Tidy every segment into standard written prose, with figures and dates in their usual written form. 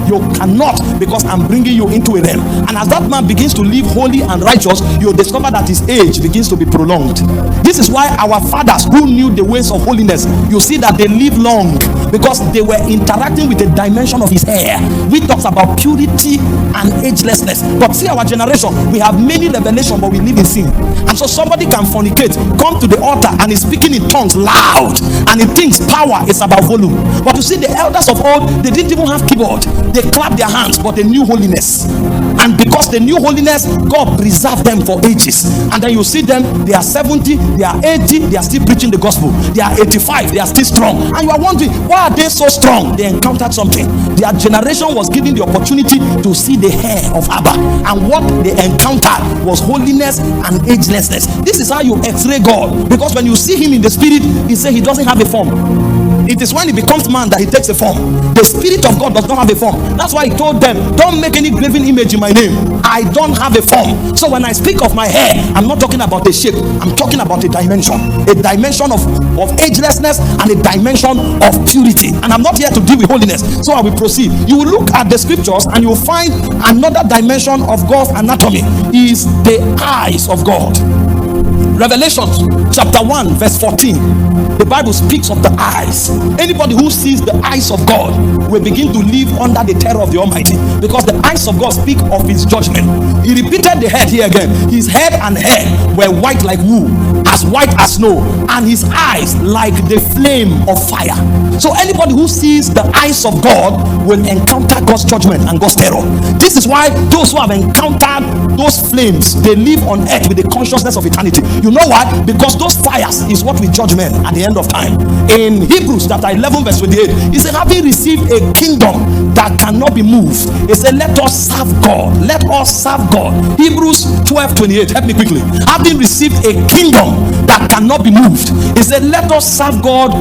You cannot, because I'm bringing you into a realm. And as that man begins to live holy and righteous, you discover that his age begins to be prolonged. This is why our fathers who knew the ways of holiness, you see that they live long, because they were interacting with a dimension of his hair. We talk about purity and agelessness. But see, our generation, we have many revelations, but we live in sin. And so somebody can fornicate, come to the altar and is speaking in tongues loud, and he thinks power is about volume. But you see, the elders of old, they didn't even have keyboard. They clapped their hands, but they knew holiness. And because they knew holiness, God preserved them for ages. And then you see them, they are 70, they are 80, they are still preaching the gospel. They are 85, they are still strong. And you are wondering, why are they so strong? They encountered something. Their generation was given the opportunity to see the hair of Abba. And what they encountered was holiness and agelessness. This is how you x-ray God. Because when you see him in the spirit, he says he doesn't have a form. It is when he becomes man that he takes a form. The Spirit of God does not have a form. That's why he told them, don't make any graven image in my name. I don't have a form. So when I speak of my hair, I'm not talking about a shape. I'm talking about a dimension. A dimension of agelessness and a dimension of purity. And I'm not here to deal with holiness. So I will proceed. You will look at the scriptures and you will find another dimension of God's anatomy is the eyes of God. Revelation chapter 1 verse 14, the Bible speaks of the eyes. Anybody who sees the eyes of God will begin to live under the terror of the Almighty, because the eyes of God speak of his judgment. He repeated the head here again. His head and hair were white like wool, as white as snow, and his eyes like the flame of fire. So anybody who sees the eyes of God will encounter God's judgment and God's terror. This is why those who have encountered those flames, they live on earth with the consciousness of eternity. You know why? Because those fires is what will judge men at the end of time. In Hebrews chapter 11 verse 28, he said, having received a kingdom that cannot be moved, he said, let us serve God. Let us serve God. Hebrews 12:28, help me quickly. Having received a kingdom that cannot be moved, he said, let us serve God.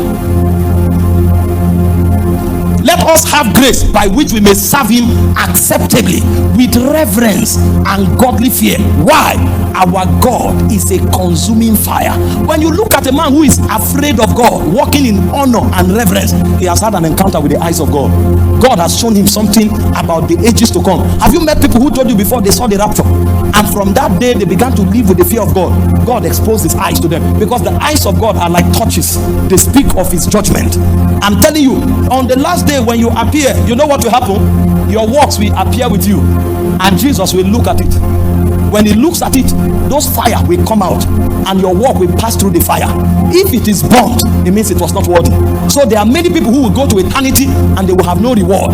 Let us have grace by which we may serve him acceptably with reverence and godly fear. Why? Our God is a consuming fire. When you look at a man who is afraid of God, walking in honor and reverence, he has had an encounter with the eyes of God. God has shown him something about the ages to come. Have you met people who told you before they saw the rapture? And from that day, they began to live with the fear of God. God exposed his eyes to them, because the eyes of God are like torches. They speak of his judgment. I'm telling you, on the last day when you appear, you know what will happen? Your works will appear with you, and Jesus will look at it. When he looks at it, those fire will come out, and your work will pass through the fire. If it is burnt, it means it was not worthy. So there are many people who will go to eternity and they will have no reward.